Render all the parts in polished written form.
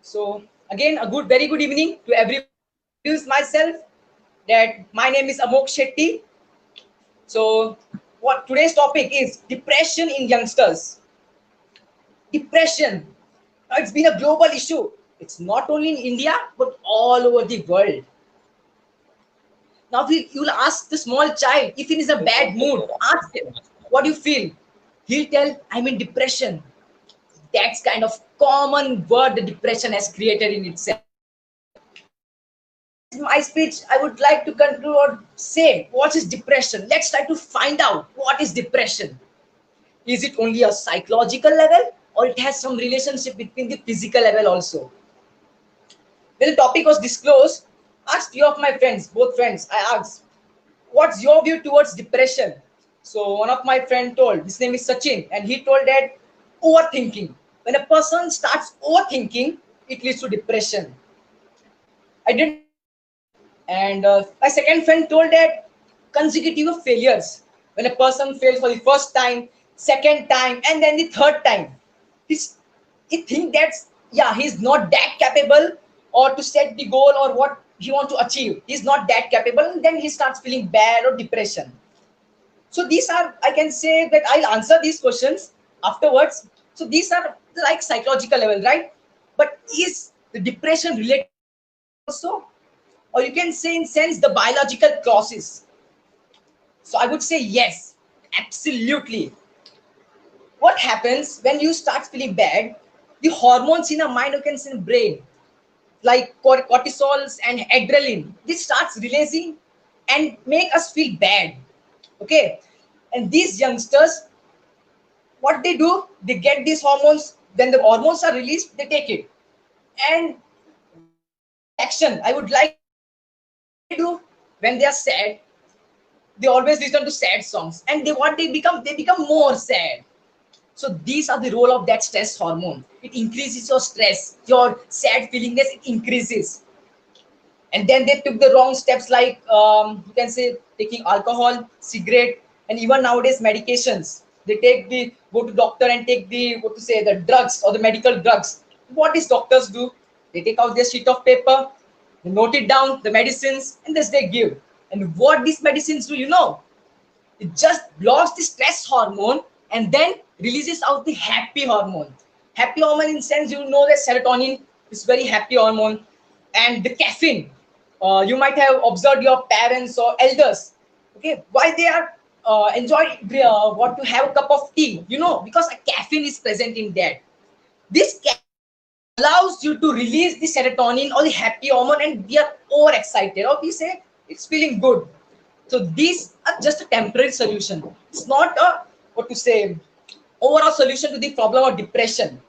So again, very good evening to everyone. Introduce myself that my name is Amogh Shetty. So what today's topic is depression in youngsters. Depression. Now, it's been a global issue. It's not only in India but all over the world. Now you'll ask the small child if he is in a bad mood. Ask him, what do you feel? He'll tell, I'm in depression. That's kind of common word the depression has created in itself. My speech, I would like to conclude or say, what is depression? Let's try to find out what is depression. Is it only a psychological level or it has some relationship between the physical level also? When the topic was disclosed, asked few of my friends, both friends, I asked, what's your view towards depression? So one of my friend told, his name is Sachin, and he told that overthinking. When a person starts overthinking, it leads to depression. I didn't. And my second friend told that consecutive failures. When a person fails for the first time, second time, and then the third time, he think that's yeah, he's not that capable or to set the goal or what he want to achieve. He's not that capable, and then he starts feeling bad or depression. So these are, I can say that I'll answer these questions afterwards. So these are like psychological level, right? But is the depression related also? Or you can say in sense the biological causes. So I would say yes, absolutely. What happens when you start feeling bad? The hormones in our mind, you can say in brain, like cortisols and adrenaline, this starts releasing and make us feel bad. Okay, and these youngsters, what they do, they get these hormones. When the hormones are released, they take it. And action, I would like they do when they are sad, they always listen to sad songs, and they become more sad. So these are the role of that stress hormone. It increases your stress, your sad feelingness, it increases. And then they took the wrong steps, like you can say taking alcohol, cigarette, and even nowadays medications. They take the go to doctor and take the what to say the drugs or the medical drugs. What these doctors do, they take out their sheet of paper, they note it down the medicines, and this they give. And what these medicines do, it just blocks the stress hormone and then releases out the happy hormone. Happy hormone in sense, that serotonin is very happy hormone. And the caffeine, you might have observed your parents or elders, okay, why they are enjoy what to have a cup of tea, because a caffeine is present in that. This allows you to release the serotonin or the happy hormone and we are overexcited, or we say it's feeling good. So these are just a temporary solution. It's not a what to say overall solution to the problem of depression.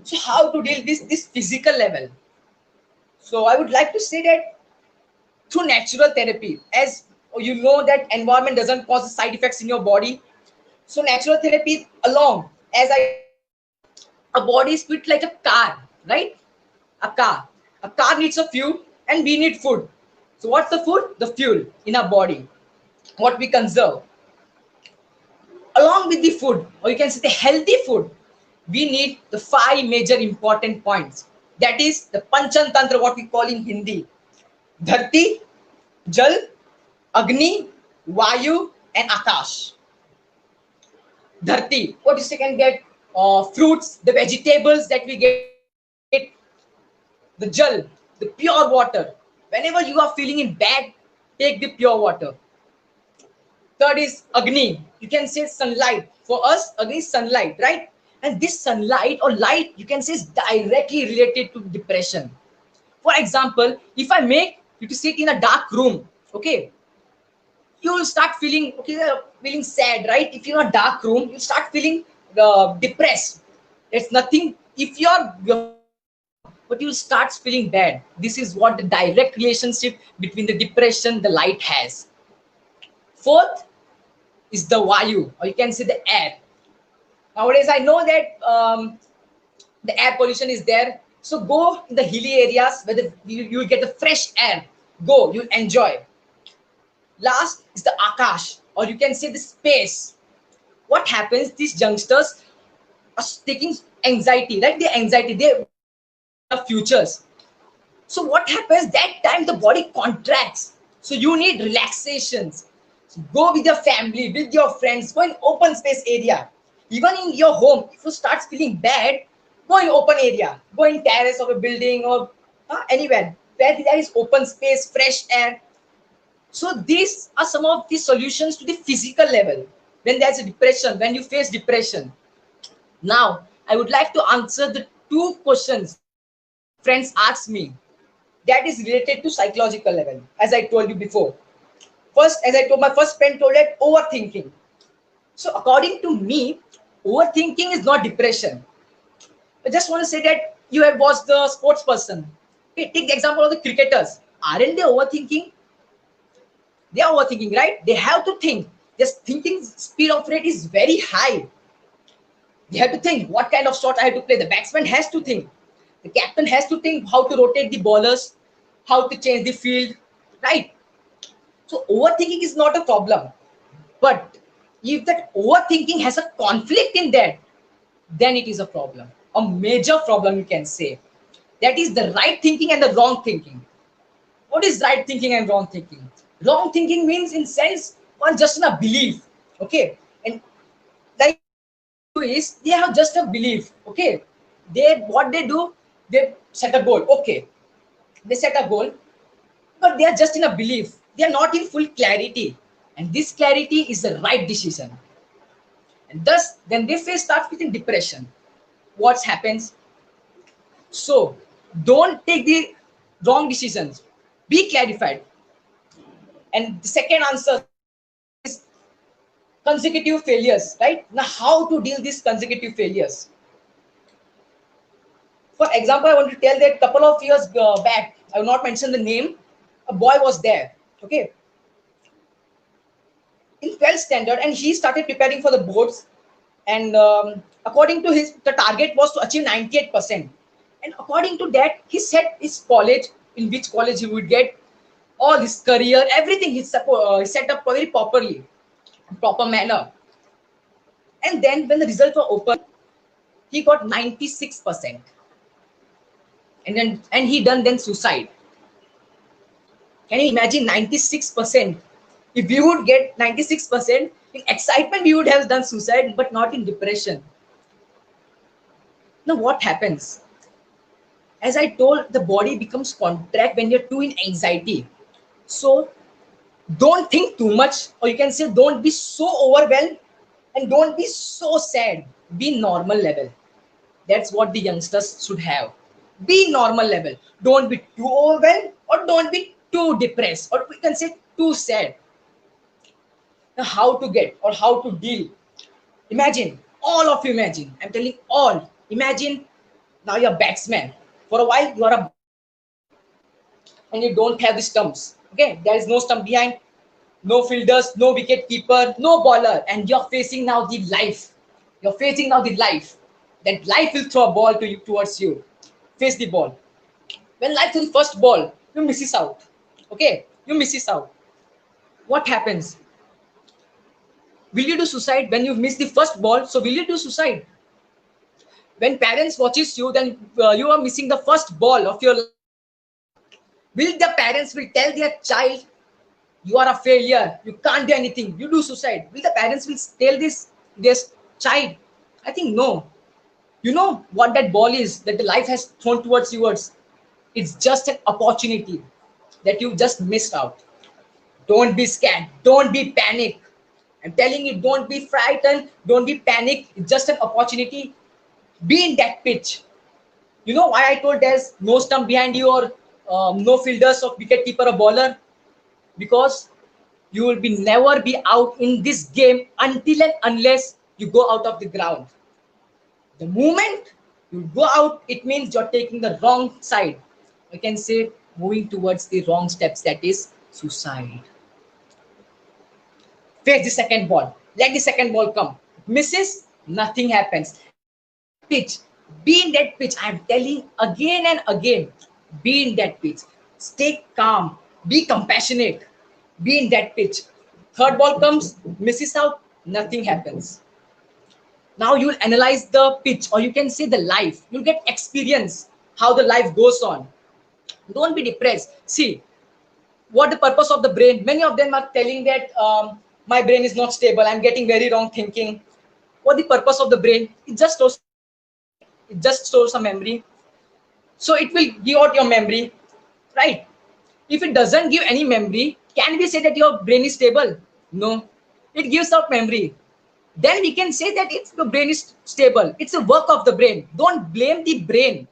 So how to deal this physical level? So I would like to say that through natural therapy, as you know that environment doesn't cause side effects in your body. So natural therapy along, as I a body is fit like a car, right? A car. A car needs a fuel and we need food. So what's the food? The fuel in our body, what we conserve. Along with the food, or you can say the healthy food, we need the 5 major important points. That is the Panchan Tantra, what we call in Hindi. Dharti, Jal, Agni, Vayu, and Akash. Dharti, what you say can get fruits, the vegetables that we get, the Jal, the pure water. Whenever you are feeling in bad, take the pure water. Third is Agni. You can say sunlight. For us, Agni is sunlight, right? And this sunlight or light, you can say, is directly related to depression. For example, if I make you to sit in a dark room, okay, you will start feeling feeling sad, right? If you're in a dark room, you start feeling depressed. There's nothing. If you're but you start feeling bad. This is what the direct relationship between the depression the light has. Fourth is the Vayu, or you can say the air. Nowadays, I know that the air pollution is there. So go in the hilly areas where you will get the fresh air. Go, you'll enjoy. Last is the Akash, or you can say the space. What happens? These youngsters are taking anxiety, right? The anxiety, they their futures. So what happens that time? The body contracts. So you need relaxations. So go with your family, with your friends, go in open space area. Even in your home, if you start feeling bad, go in open area. Go in terrace of a building or anywhere where there is open space, fresh air. So these are some of the solutions to the physical level. When there's a depression, when you face depression. Now, I would like to answer the two questions friends ask me that is related to psychological level, as I told you before. First, as I told, my first friend told it, overthinking. So according to me, overthinking is not depression. I just want to say that you have watched the sports person. Okay, take the example of the cricketers. Aren't they overthinking? They are overthinking, right? They have to think. Their thinking speed of rate is very high. They have to think what kind of shot I have to play. The batsman has to think. The captain has to think how to rotate the bowlers, how to change the field, right? So overthinking is not a problem. But if that overthinking has a conflict in that, then it is a problem. A major problem, you can say. That is the right thinking and the wrong thinking. What is right thinking and wrong thinking? Wrong thinking means in sense one just in a belief. Okay. And like is they have just a belief. Okay. They what they do, they set a goal. Okay. They set a goal, but they are just in a belief. They are not in full clarity. And this clarity is the right decision. And thus, then they face start with depression. What happens? So don't take the wrong decisions. Be clarified. And the second answer is consecutive failures, right? Now, how to deal these consecutive failures? For example, I want to tell that couple of years back, I will not mention the name, a boy was there, okay, in 12th standard, and he started preparing for the boards. And according to the target was to achieve 98%. And according to that, he set his college, in which college he would get, all his career, everything he set up very properly, proper manner. And then when the results were open, he got 96%. And he done then suicide. Can you imagine 96%? If we would get 96%, in excitement we would have done suicide, but not in depression. Now what happens? As I told, the body becomes contract when you're too in anxiety. So don't think too much, or you can say don't be so overwhelmed and don't be so sad. Be normal level. That's what the youngsters should have. Be normal level. Don't be too overwhelmed or don't be too depressed, or we can say too sad. Now how to get or how to deal? Imagine, all of you imagine. I'm telling all. Imagine now you're a batsman. For a while you are a and you don't have the stumps. Okay, there is no stump behind, no fielders, no wicket keeper, no bowler, and you're facing now the life. You're facing now the life. That life will throw a ball to you towards you. Face the ball. When life throws the first ball, you misses out. Okay, you misses out. What happens? Will you do suicide when you miss the first ball? So will you do suicide? When parents watches you, then you are missing the first ball of your life. Will the parents will tell their child, you are a failure, you can't do anything, you do suicide? Will the parents will tell this child? I think no. You know what that ball is that the life has thrown towards yours? It's just an opportunity that you just missed out. Don't be scared. Don't be panic. I'm telling you, don't be frightened. Don't be panic. It's just an opportunity. Be in that pitch. You know why I told there's no stump behind you or no fielders of wicket keeper or bowler? Because you will be never be out in this game until and unless you go out of the ground. The moment you go out, it means you're taking the wrong side. You can say moving towards the wrong steps, that is suicide. Face the second ball. Let the second ball come. Misses, nothing happens. Pitch. Be in that pitch. I'm telling again and again. Be in that pitch. Stay calm. Be compassionate. Be in that pitch. Third ball comes, misses out, nothing happens. Now you'll analyze the pitch, or you can say the life. You'll get experience how the life goes on. Don't be depressed. See, what the purpose of the brain? Many of them are telling that my brain is not stable. I'm getting very wrong thinking. What the purpose of the brain? It just stores a memory. So it will give out your memory, right? If it doesn't give any memory, can we say that your brain is stable? No, it gives out memory. Then we can say that if the brain is stable, it's a work of the brain. Don't blame the brain.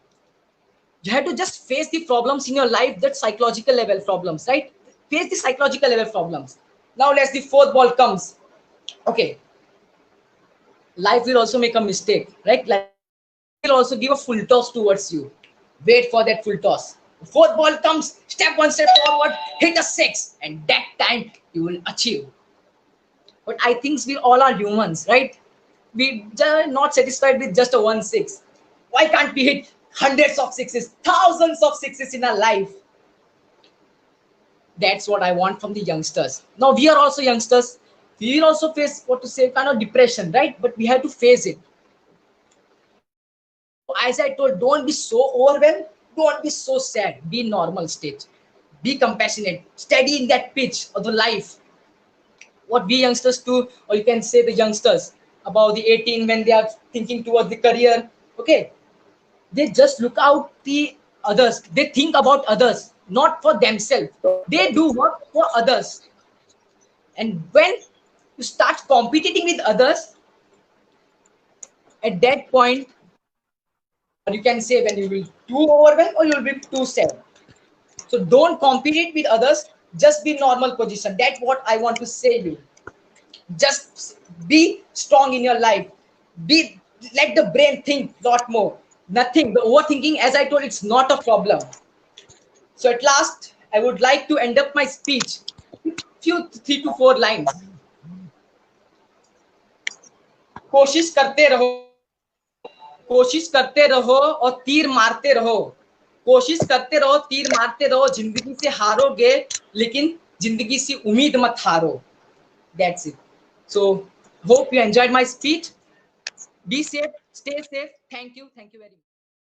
You have to just face the problems in your life, that psychological level problems, right? Face the psychological level problems. Now let's the fourth ball comes. Okay, life will also make a mistake, right? Life will also give a full toss towards you. Wait for that full toss. Fourth ball comes, step one step forward, hit a six, and that time you will achieve. But I think we all are humans, right? We are not satisfied with just a 1 6. Why can't we hit hundreds of sixes, thousands of sixes in our life? That's what I want from the youngsters. Now we are also youngsters. We will also face, what to say, kind of depression, right? But we have to face it. As I told, don't be so overwhelmed. Don't be so sad. Be normal state. Be compassionate. Steady in that pitch of the life. What we youngsters do, or you can say the youngsters about the 18 when they are thinking towards the career. Okay, they just look out the others. They think about others, not for themselves. They do work for others. And when you start competing with others, at that point, or you can say when you will too overwhelmed or you will be too sad. So don't compete with others. Just be normal position. That's what I want to say you. Just be strong in your life. Be let the brain think a lot more. Nothing. The overthinking, as I told, it's not a problem. So at last, I would like to end up my speech with few 3 to 4 lines. कोशिश करते रहो, कोशिश करते रहो और तीर मारते रहो, कोशिश करते रहो, तीर मारते रहो, जिंदगी से हारोगे लेकिन जिंदगी से उम्मीद मत हारो. That's it. So hope you enjoyed my speech. Be safe, stay safe. Thank you very much.